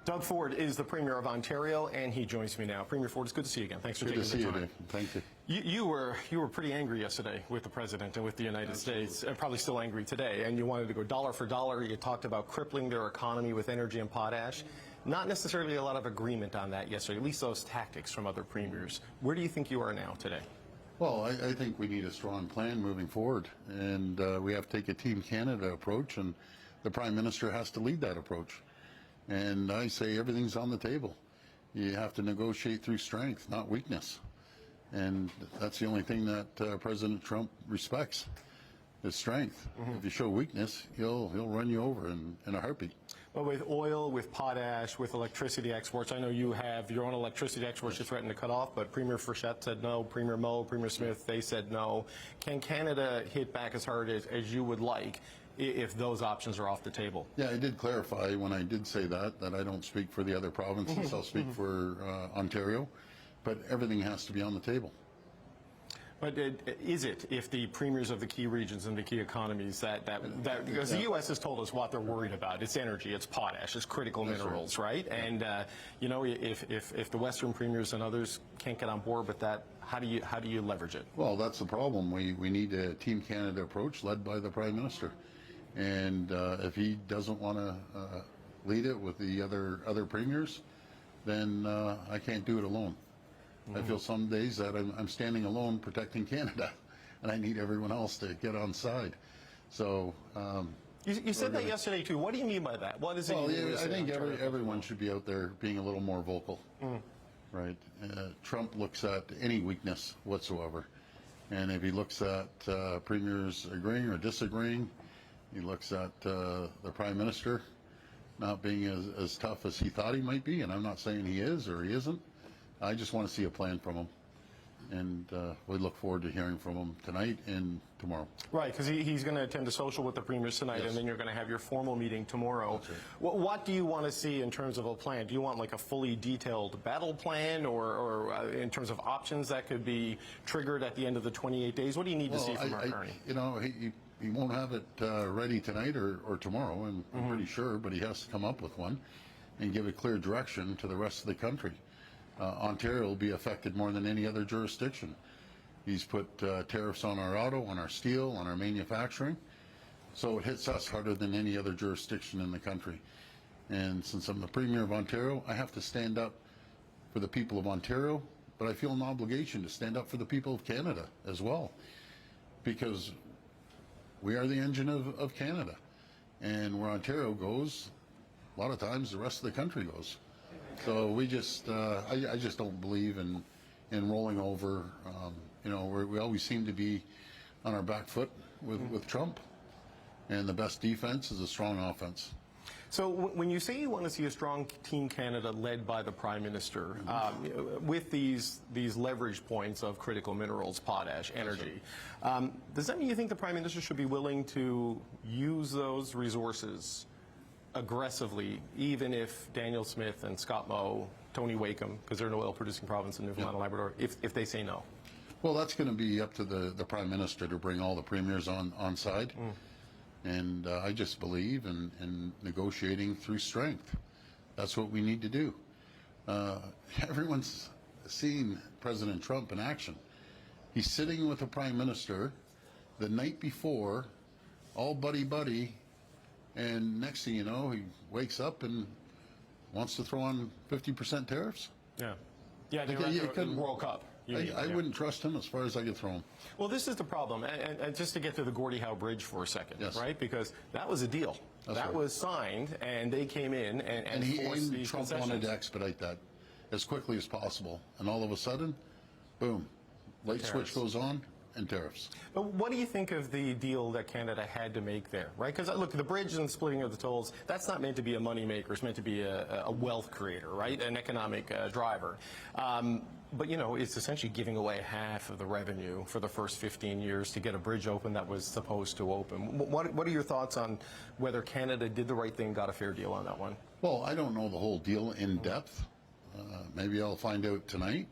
Doug Ford is the Premier of Ontario, and he joins me now. Premier Ford, it's good to see you again. Thanks for taking the time. Good to see you, Dave. Thank you. You were pretty angry yesterday with the President and with the United States, and probably still angry today, and you wanted to go dollar for dollar. You talked about crippling their economy with energy and potash. Not necessarily a lot of agreement on that yesterday, at least those tactics from other premiers. Where do you think you are now today? Well, I think we need a strong plan moving forward, and we have to take a Team Canada approach, and the Prime Minister has to lead that approach. And I say everything's on the table. You have to negotiate through strength, not weakness. And that's the only thing that President Trump respects, is strength. If you show weakness, he'll run you over in a heartbeat. Well, with oil, with potash, with electricity exports, I know you have your own electricity exports you threatened to cut off, but Premier Frechette said no, Premier Moe, Premier Smith, they said no. Can Canada hit back as hard as you would like if those options are off the table? Yeah, I did clarify when I did say that I don't speak for the other provinces. I'll speak for Ontario, but everything has to be on the table. But is it, if the premiers of the key regions and the key economies because the U.S. has told us what they're worried about. It's energy, it's potash, it's critical minerals, right? Yeah. And, you know, if the Western premiers and others can't get on board with that, how do you leverage it? Well, that's the problem. We need a Team Canada approach led by the Prime Minister. And if he doesn't want to lead it with the other premiers, then I can't do it alone. I feel some days that I'm standing alone protecting Canada, and I need everyone else to get on side. So you said that yesterday too. What do you mean by that? What is it? Well, I think everyone should be out there being a little more vocal, right? Trump looks at any weakness whatsoever, and if he looks at premiers agreeing or disagreeing, he looks at the Prime Minister not being as tough as he thought he might be, and I'm not saying he is or he isn't. I just want to see a plan from him, and we look forward to hearing from him tonight and tomorrow. Right, because he's going to attend a social with the premiers tonight, yes. And then you're going to have your formal meeting tomorrow. That's right. What do you want to see in terms of a plan? Do you want like a fully detailed battle plan, or in terms of options that could be triggered at the end of the 28 days? What do you need to see from our attorney? You know, he won't have it ready tonight or tomorrow, I'm pretty sure, but he has to come up with one and give a clear direction to the rest of the country. Ontario will be affected more than any other jurisdiction. He's put tariffs on our auto, on our steel, on our manufacturing. So it hits us harder than any other jurisdiction in the country. And since I'm the Premier of Ontario, I have to stand up for the people of Ontario, but I feel an obligation to stand up for the people of Canada as well. Because we are the engine of Canada. And where Ontario goes, a lot of times the rest of the country goes. So we just, I just don't believe in rolling over. You know, we always seem to be on our back foot with Trump, and the best defense is a strong offense. So when you say you want to see a strong Team Canada led by the Prime Minister, with these leverage points of critical minerals, potash, energy, does that mean you think the Prime Minister should be willing to use those resources aggressively, even if Daniel Smith and Scott Moe, Tony Wakeham, because they're an oil-producing province in Newfoundland and Labrador, if they say no? Well, that's going to be up to the Prime Minister to bring all the premiers on side. And I just believe in negotiating through strength. That's what we need to do. Everyone's seen President Trump in action. He's sitting with the Prime Minister the night before, all buddy-buddy, and next thing you know, he wakes up and wants to throw on 50% tariffs. Yeah. Yeah, the World Cup. I wouldn't trust him as far as I could throw him. Well, this is the problem. And just to get to the Gordie Howe Bridge for a second, yes. Right? Because that was a deal. That right. was signed, and they came in and forced these Trump concessions. wanted to expedite that as quickly as possible. And all of a sudden, boom, light switch goes on. And tariffs. But what do you think of the deal that Canada had to make there, right? Because look, the bridge and splitting of the tolls, that's not meant to be a money maker. It's meant to be a wealth creator, right? An economic driver. But, you know, it's essentially giving away half of the revenue for the first 15 years to get a bridge open that was supposed to open. What are your thoughts on whether Canada did the right thing, got a fair deal on that one? Well, I don't know the whole deal in depth. Maybe I'll find out tonight.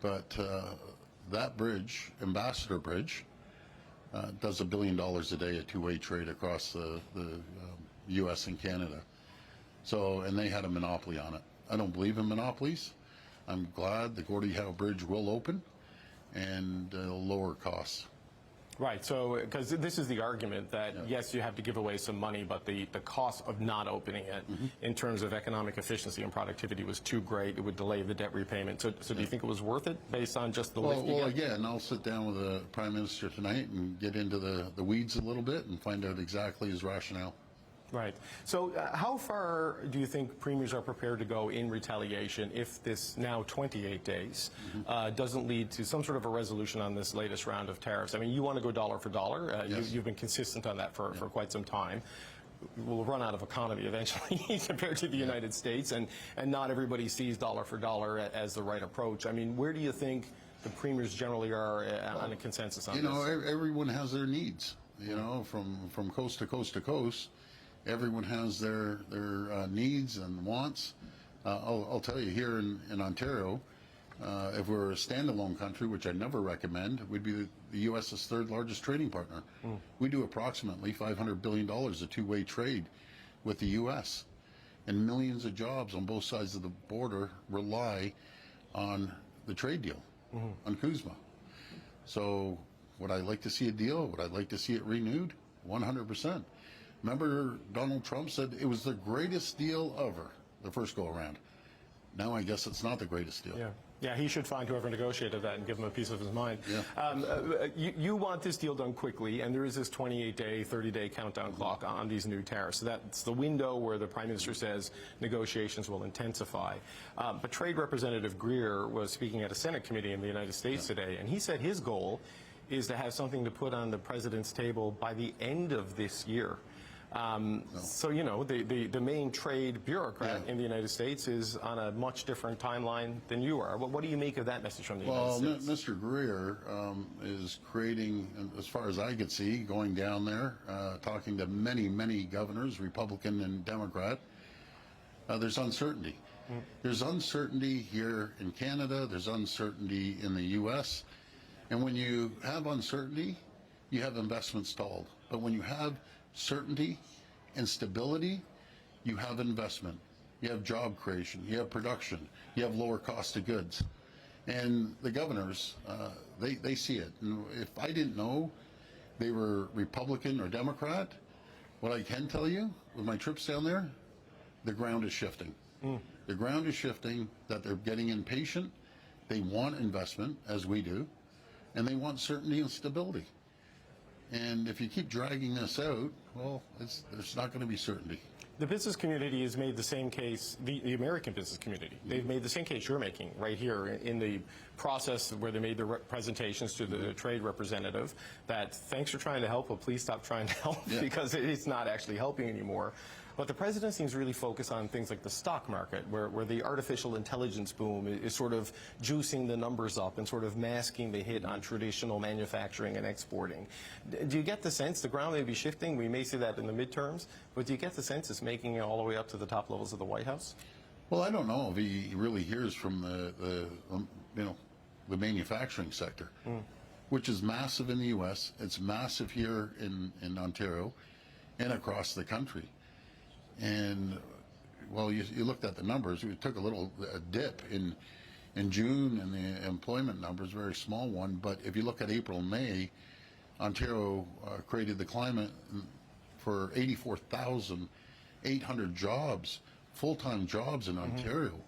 But that bridge, Ambassador Bridge, does $1 billion a day, a two-way trade across the U.S. and Canada. So, and they had a monopoly on it. I don't believe in monopolies. I'm glad the Gordie Howe Bridge will open and it'll lower costs. Right, so, because this is the argument that, yes, you have to give away some money, but the cost of not opening it in terms of economic efficiency and productivity was too great. It would delay the debt repayment. So do you think it was worth it based on just the lift you Well, get? again, I'll sit down with the Prime Minister tonight and get into the weeds a little bit and find out exactly his rationale. Right. So how far do you think premiers are prepared to go in retaliation if this now 28 days doesn't lead to some sort of a resolution on this latest round of tariffs? I mean, you want to go dollar for dollar. Yes. You've been consistent on that for quite some time. We'll run out of economy eventually compared to the United States, and not everybody sees dollar for dollar as the right approach. I mean, where do you think the premiers generally are on a consensus on this? You know, everyone has their needs, you know, from coast to coast to coast. Everyone has their needs and wants. I'll tell you, here in Ontario, if we're a standalone country, which I never recommend, we'd be the U.S.'s third largest trading partner. We do approximately $500 billion of two-way trade with the U.S. And millions of jobs on both sides of the border rely on the trade deal, on CUSMA. So would I like to see a deal? Would I like to see it renewed? 100%. Remember, Donald Trump said it was the greatest deal ever, the first go-around. Now I guess it's not the greatest deal. Yeah, he should find whoever negotiated that and give him a piece of his mind. Yeah. You want this deal done quickly, and there is this 28-day, 30-day countdown clock on these new tariffs. So that's the window where the Prime Minister says negotiations will intensify. But Trade Representative Greer was speaking at a Senate committee in the United States today, and he said his goal is to have something to put on the President's table by the end of this year. So, you know, the main trade bureaucrat in the United States is on a much different timeline than you are. What do you make of that message from the United States? Mr. Greer is creating, as far as I could see, going down there, talking to many, many governors, Republican and Democrat. There's uncertainty. There's uncertainty here in Canada. There's uncertainty in the U.S. And when you have uncertainty, you have investment stalled. But when you have certainty and stability, you have investment, you have job creation, you have production, you have lower cost of goods. And the governors, they see it. And if I didn't know they were Republican or Democrat, what I can tell you with my trips down there, the ground is shifting. The ground is shifting, that they're getting impatient. They want investment, as we do, and they want certainty and stability. And if you keep dragging this out, well, there's not going to be certainty. The business community has made the same case, the American business community. They've made the same case you're making right here in the process where they made the presentations to the trade representative, that thanks for trying to help, but please stop trying to help because it's not actually helping anymore. But the president seems really focused on things like the stock market, where the artificial intelligence boom is sort of juicing the numbers up and sort of masking the hit on traditional manufacturing and exporting. Do you get the sense the ground may be shifting? We may see that in the midterms, but do you get the sense it's making it all the way up to the top levels of the White House? Well, I don't know if he really hears from the manufacturing sector, which is massive in the U.S. It's massive here in Ontario and across the country. And, well, you looked at the numbers. We took a dip in June, and the employment numbers, very small one. But if you look at April and May, Ontario created the climate for 84,800 jobs, full-time jobs in Ontario.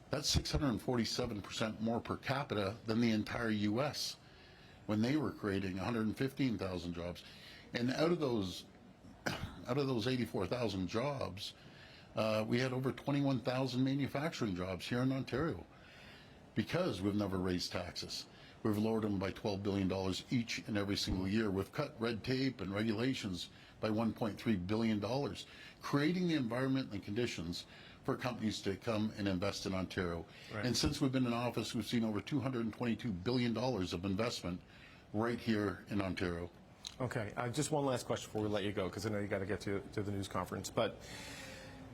That's 647% more per capita than the entire U.S. when they were creating 115,000 jobs. And out of those 84,000 jobs, we had over 21,000 manufacturing jobs here in Ontario because we've never raised taxes. We've lowered them by $12 billion each and every single year. We've cut red tape and regulations by $1.3 billion, creating the environment and conditions for companies to come and invest in Ontario. Right. And since we've been in office, we've seen over $222 billion of investment right here in Ontario. Okay, just one last question before we let you go, because I know you got to get to the news conference. But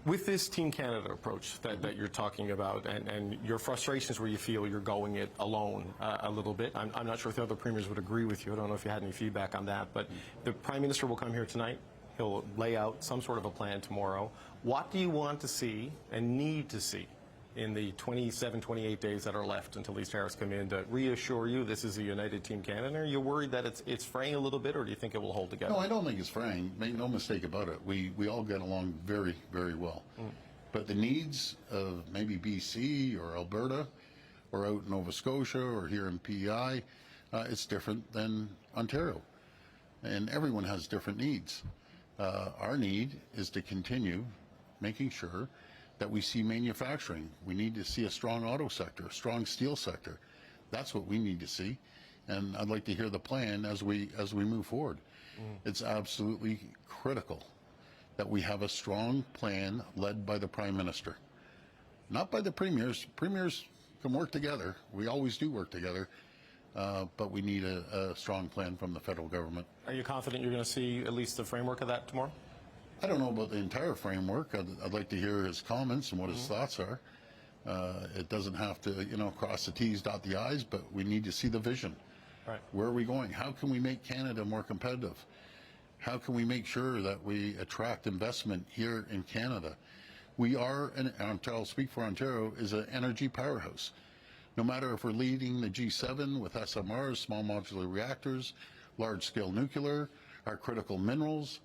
with this Team Canada approach that you're talking about, and your frustrations where you feel you're going it alone a little bit, I'm not sure if the other premiers would agree with you. I don't know if you had any feedback on that. But the Prime Minister will come here tonight. He'll lay out some sort of a plan tomorrow. What do you want to see and need to see in the 27, 28 days that are left until these tariffs come in to reassure you this is a united Team Canada? Are you worried that it's fraying a little bit, or do you think it will hold together? No, I don't think it's fraying. Make no mistake about it. We all get along very, very well. But the needs of maybe BC or Alberta or out in Nova Scotia or here in PEI, it's different than Ontario. And everyone has different needs. Our need is to continue making sure that we see manufacturing. We need to see a strong auto sector, a strong steel sector. That's what we need to see. And I'd like to hear the plan as we move forward. It's absolutely critical that we have a strong plan led by the Prime Minister. Not by the premiers. Premiers can work together. We always do work together. But we need a strong plan from the federal government. Are you confident you're going to see at least the framework of that tomorrow? I don't know about the entire framework. I'd like to hear his comments and what his thoughts are. It doesn't have to, cross the T's, dot the I's, but we need to see the vision. Right. Where are we going? How can we make Canada more competitive? How can we make sure that we attract investment here in Canada? We are, and I'll speak for Ontario, is an energy powerhouse. No matter if we're leading the G7 with SMRs, small modular reactors, large-scale nuclear, our critical minerals,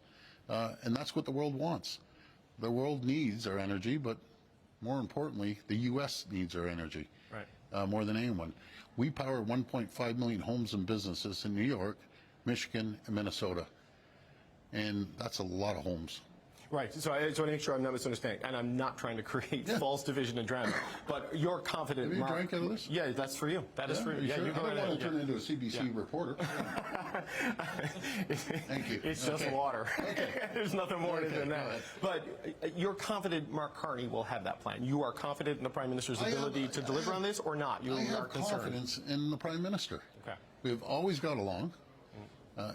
and that's what the world wants. The world needs our energy, but more importantly, the U.S. needs our energy, right. More than anyone. We power 1.5 million homes and businesses in New York, Michigan, and Minnesota, and that's a lot of homes. Right. So I just want to make sure I'm not misunderstanding, and I'm not trying to create false division and drama. But you're confident. Have you drank out of this? Yeah, that's for you. That is for you. Sure? You go I don't right want to ahead. turn into a CBC reporter. Thank you. It's just water. Okay. There's nothing more Okay, than go that. ahead. But you're confident Mark Carney will have that plan. You are confident in the Prime Minister's ability to deliver on this, or not? You I are have concerned. confidence in the Prime Minister. Okay. We've always got along.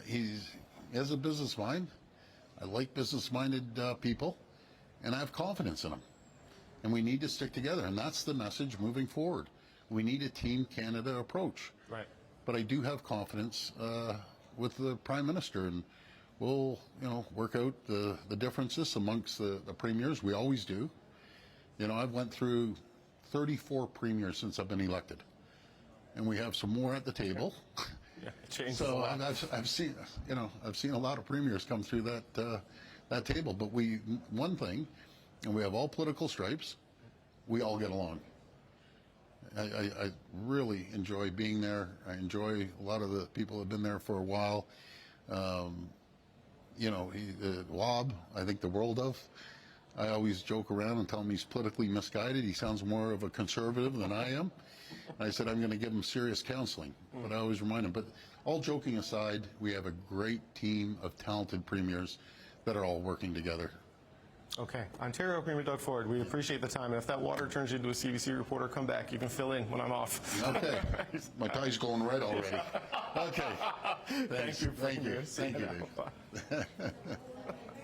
He has a business mind. I like business-minded people, and I have confidence in him. And we need to stick together, and that's the message moving forward. We need a Team Canada approach. Right. But I do have confidence with the Prime Minister, and we'll, work out the differences amongst the premiers. We always do. I've went through 34 premiers since I've been elected, and we have some more at the table. Yeah, it changes So a lot. I've seen, I've seen a lot of premiers come through that table. But one thing, and we have all political stripes, we all get along. I really enjoy being there. I enjoy a lot of the people who have been there for a while. Wob, I think the world of. I always joke around and tell him he's politically misguided. He sounds more of a conservative than I am. And I said I'm going to give him serious counseling. But I always remind him. But all joking aside, we have a great team of talented premiers that are all working together. Okay. Ontario Premier Doug Ford, we appreciate the time. And if that water turns you into a CBC reporter, come back. You can fill in when I'm off. Okay. My tie's going red already. Okay. Thanks. Thank you. Thank you. See you Thank you, now. Dave. Bye.